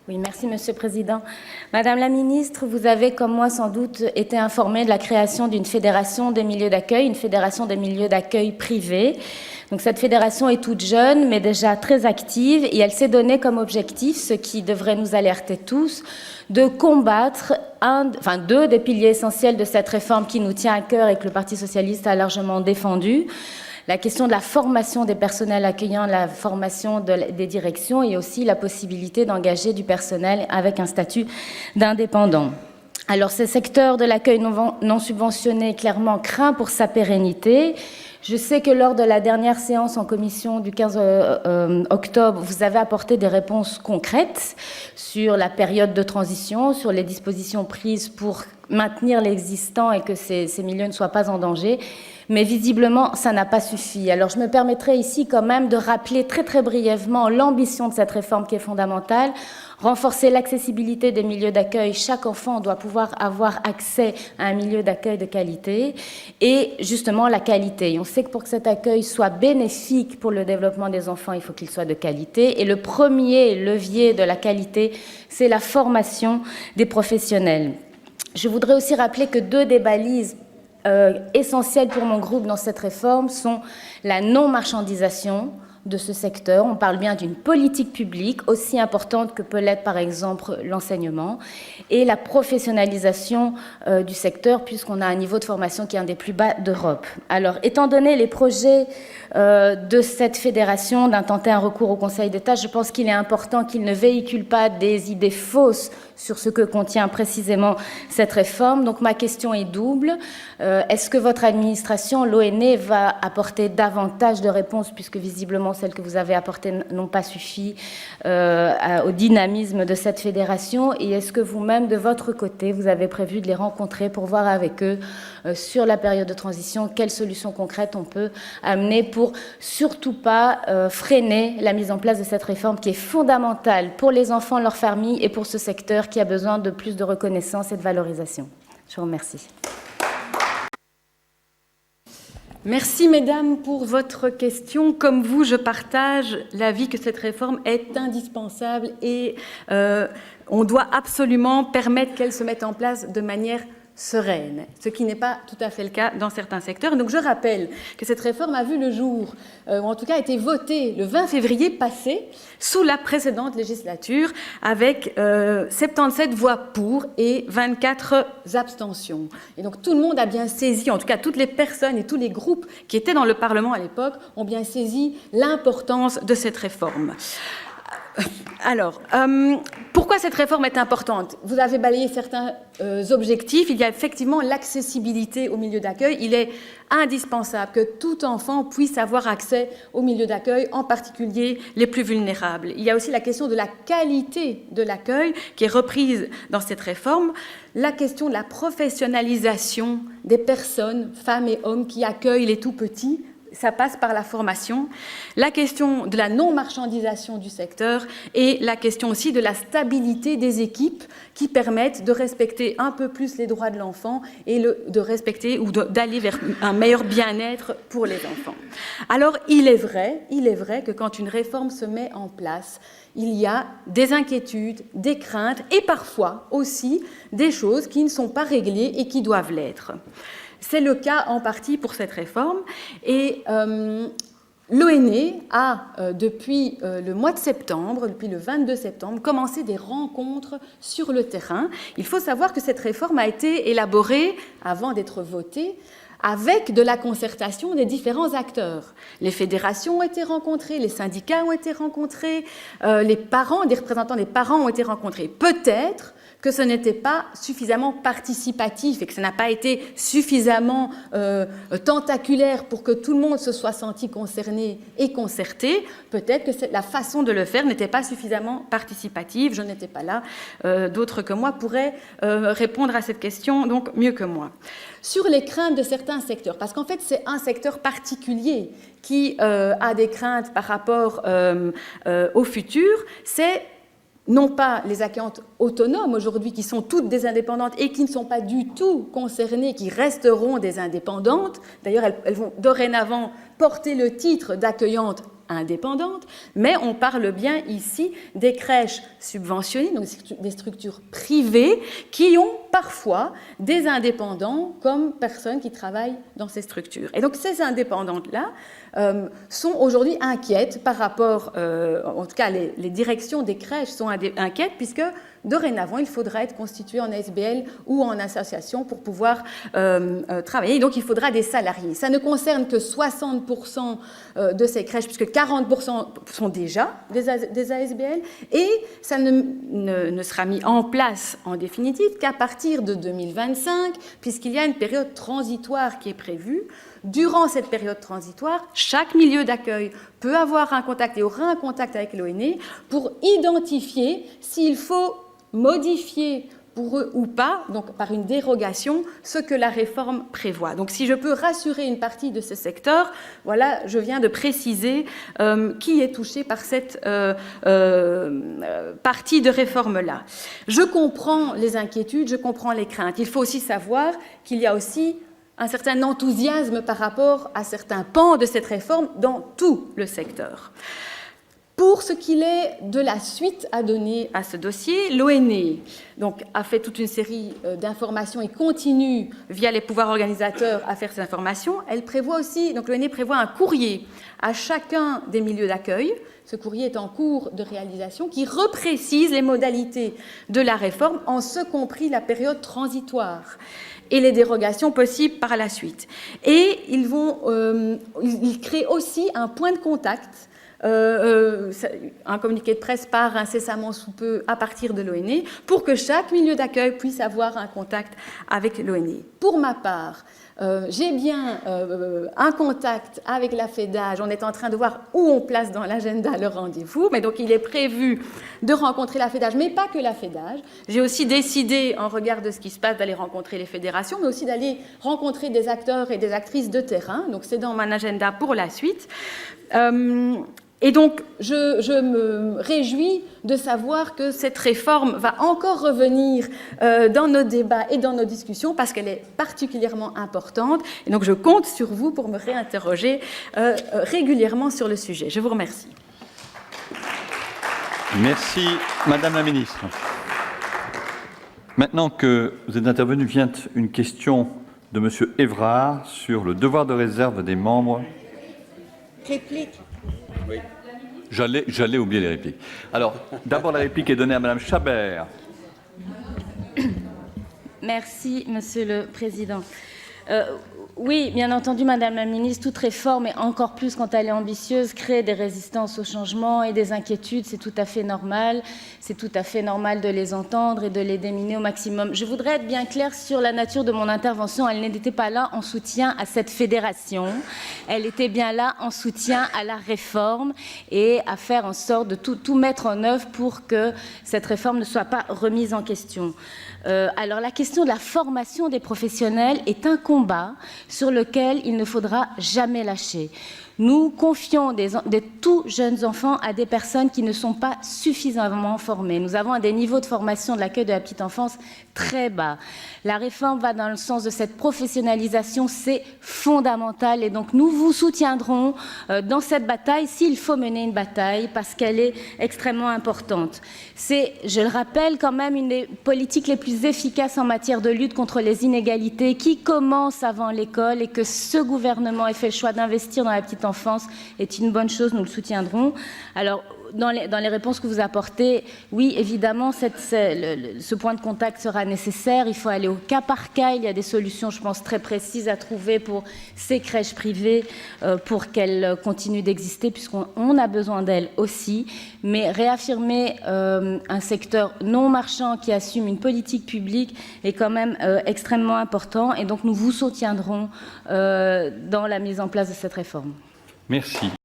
Oui, merci Monsieur le Président. Madame la Ministre, vous avez, comme moi sans doute, été informée de la création d'une fédération des milieux d'accueil, une fédération des milieux d'accueil privés. Donc cette fédération est toute jeune, mais déjà très active, et elle s'est donnée comme objectif, ce qui devrait nous alerter tous, de combattre deux des piliers essentiels de cette réforme qui nous tient à cœur et que le Parti socialiste a largement défendu. La question de la formation des personnels accueillants, la formation des directions et aussi la possibilité d'engager du personnel avec un statut d'indépendant. Alors, ce secteur de l'accueil non subventionné clairement craint pour sa pérennité. Je sais que lors de la dernière séance en commission du 15 octobre, vous avez apporté des réponses concrètes sur la période de transition, sur les dispositions prises pour maintenir l'existant et que ces milieux ne soient pas en danger. Mais visiblement, ça n'a pas suffi. Alors, je me permettrai ici quand même de rappeler très très brièvement l'ambition de cette réforme qui est fondamentale. Renforcer l'accessibilité des milieux d'accueil. Chaque enfant doit pouvoir avoir accès à un milieu d'accueil de qualité et justement la qualité. Et on sait que pour que cet accueil soit bénéfique pour le développement des enfants, il faut qu'il soit de qualité. Et le premier levier de la qualité, c'est la formation des professionnels. Je voudrais aussi rappeler que deux des balises essentielles pour mon groupe dans cette réforme sont la non-marchandisation de ce secteur. On parle bien d'une politique publique aussi importante que peut l'être par exemple l'enseignement et la professionnalisation du secteur puisqu'on a un niveau de formation qui est un des plus bas d'Europe. Alors, étant donné les projets de cette fédération d'intenter un recours au Conseil d'État, je pense qu'il est important qu'il ne véhicule pas des idées fausses sur ce que contient précisément cette réforme. Donc ma question est double. Est-ce que votre administration, l'ONE, va apporter davantage de réponses puisque visiblement celles que vous avez apportées n'ont pas suffi au dynamisme de cette fédération? Et est-ce que vous-même, de votre côté, vous avez prévu de les rencontrer pour voir avec eux sur la période de transition quelles solutions concrètes on peut amener pour surtout pas freiner la mise en place de cette réforme qui est fondamentale pour les enfants, leurs familles et pour ce secteur qui a besoin de plus de reconnaissance et de valorisation. Je vous remercie. Merci, mesdames, pour votre question. Comme vous, je partage l'avis que cette réforme est indispensable et on doit absolument permettre qu'elle se mette en place de manière sereine, ce qui n'est pas tout à fait le cas dans certains secteurs. Donc je rappelle que cette réforme a vu le jour, ou en tout cas a été votée le 20 février passé, sous la précédente législature, avec 77 voix pour et 24 abstentions. Et donc tout le monde a bien saisi, en tout cas toutes les personnes et tous les groupes qui étaient dans le Parlement à l'époque, ont bien saisi l'importance de cette réforme. Alors, pourquoi cette réforme est importante? Vous avez balayé certains objectifs. Il y a effectivement l'accessibilité au milieu d'accueil. Il est indispensable que tout enfant puisse avoir accès au milieu d'accueil, en particulier les plus vulnérables. Il y a aussi la question de la qualité de l'accueil qui est reprise dans cette réforme. La question de la professionnalisation des personnes, femmes et hommes, qui accueillent les tout-petits. Ça passe par la formation, la question de la non-marchandisation du secteur et la question aussi de la stabilité des équipes qui permettent de respecter un peu plus les droits de l'enfant et de respecter ou d'aller vers un meilleur bien-être pour les enfants. Alors, il est vrai que quand une réforme se met en place, il y a des inquiétudes, des craintes et parfois aussi des choses qui ne sont pas réglées et qui doivent l'être. C'est le cas en partie pour cette réforme et l'ONE a, depuis le mois de septembre, depuis le 22 septembre, commencé des rencontres sur le terrain. Il faut savoir que cette réforme a été élaborée, avant d'être votée, avec de la concertation des différents acteurs. Les fédérations ont été rencontrées, les syndicats ont été rencontrés, les parents, des représentants des parents ont été rencontrés. Peut-être que ce n'était pas suffisamment participatif et que ça n'a pas été suffisamment tentaculaire pour que tout le monde se soit senti concerné et concerté. Peut-être que la façon de le faire n'était pas suffisamment participative. Je n'étais pas là. D'autres que moi pourraient répondre à cette question, donc mieux que moi. Sur les craintes de certains secteurs, parce qu'en fait, c'est un secteur particulier qui a des craintes par rapport au futur, c'est non pas les accueillantes autonomes aujourd'hui qui sont toutes des indépendantes et qui ne sont pas du tout concernées, qui resteront des indépendantes. D'ailleurs, elles vont dorénavant porter le titre d'accueillantes indépendantes, mais on parle bien ici des crèches subventionnées, donc des structures privées qui ont parfois des indépendants comme personnes qui travaillent dans ces structures. Et donc ces indépendantes-là sont aujourd'hui inquiètes par rapport, en tout cas les directions des crèches sont inquiètes puisque dorénavant il faudra être constitué en SBL ou en association pour pouvoir travailler. Donc il faudra des salariés. Ça ne concerne que 60% de ces crèches puisque 40% sont déjà des ASBL et ça ne sera mis en place en définitive qu'à partir de 2025 puisqu'il y a une période transitoire qui est prévue. Durant cette période transitoire, chaque milieu d'accueil peut avoir un contact et aura un contact avec l'ONE pour identifier s'il faut modifier pour eux ou pas, donc par une dérogation, ce que la réforme prévoit. Donc si je peux rassurer une partie de ce secteur, voilà, je viens de préciser qui est touché par cette partie de réforme-là. Je comprends les inquiétudes, je comprends les craintes. Il faut aussi savoir qu'il y a aussi un certain enthousiasme par rapport à certains pans de cette réforme dans tout le secteur. Pour ce qu'il est de la suite à donner à ce dossier, l'ONE a fait toute une série d'informations et continue, via les pouvoirs organisateurs, à faire ces informations. Elle prévoit aussi, donc l'ONE prévoit un courrier à chacun des milieux d'accueil. Ce courrier est en cours de réalisation, qui reprécise les modalités de la réforme, en ce compris la période transitoire et les dérogations possibles par la suite. Et ils créent aussi un point de contact. Un communiqué de presse part incessamment sous peu à partir de l'ONE pour que chaque milieu d'accueil puisse avoir un contact avec l'ONE. Pour ma part, j'ai bien un contact avec la FEDAGE. On est en train de voir où on place dans l'agenda le rendez-vous. Mais donc, il est prévu de rencontrer la FEDAGE, mais pas que la FEDAGE. J'ai aussi décidé, en regard de ce qui se passe, d'aller rencontrer les fédérations, mais aussi d'aller rencontrer des acteurs et des actrices de terrain. Donc, c'est dans mon agenda pour la suite. Et donc, je me réjouis de savoir que cette réforme va encore revenir dans nos débats et dans nos discussions parce qu'elle est particulièrement importante. Et donc, je compte sur vous pour me réinterroger régulièrement sur le sujet. Je vous remercie. Merci, Madame la Ministre. Maintenant que vous êtes intervenue, vient une question de Monsieur Évrard sur le devoir de réserve des membres. Réplique. Oui. J'allais oublier les répliques. Alors, d'abord, la réplique est donnée à Madame Chabert. Merci, Monsieur le Président. Oui, bien entendu, Madame la Ministre, toute réforme, et encore plus quand elle est ambitieuse, crée des résistances au changement et des inquiétudes. C'est tout à fait normal. C'est tout à fait normal de les entendre et de les déminer au maximum. Je voudrais être bien claire sur la nature de mon intervention. Elle n'était pas là en soutien à cette fédération. Elle était bien là en soutien à la réforme et à faire en sorte de tout mettre en œuvre pour que cette réforme ne soit pas remise en question. Alors, la question de la formation des professionnels est un combat sur lequel il ne faudra jamais lâcher. Nous confions des tout jeunes enfants à des personnes qui ne sont pas suffisamment formées. Nous avons des niveaux de formation de l'accueil de la petite enfance très bas. La réforme va dans le sens de cette professionnalisation, c'est fondamental. Et donc, nous vous soutiendrons dans cette bataille, s'il faut mener une bataille, parce qu'elle est extrêmement importante. C'est, je le rappelle, quand même une des politiques les plus efficaces en matière de lutte contre les inégalités qui commence avant l'école et que ce gouvernement ait fait le choix d'investir dans la petite enfance est une bonne chose, nous le soutiendrons. Alors, dans les réponses que vous apportez, oui, évidemment, ce point de contact sera nécessaire. Il faut aller au cas par cas. Il y a des solutions, je pense, très précises à trouver pour ces crèches privées, pour qu'elles continuent d'exister, puisqu'on a besoin d'elles aussi. Mais réaffirmer un secteur non marchand qui assume une politique publique est quand même extrêmement important. Et donc, nous vous soutiendrons dans la mise en place de cette réforme. Merci.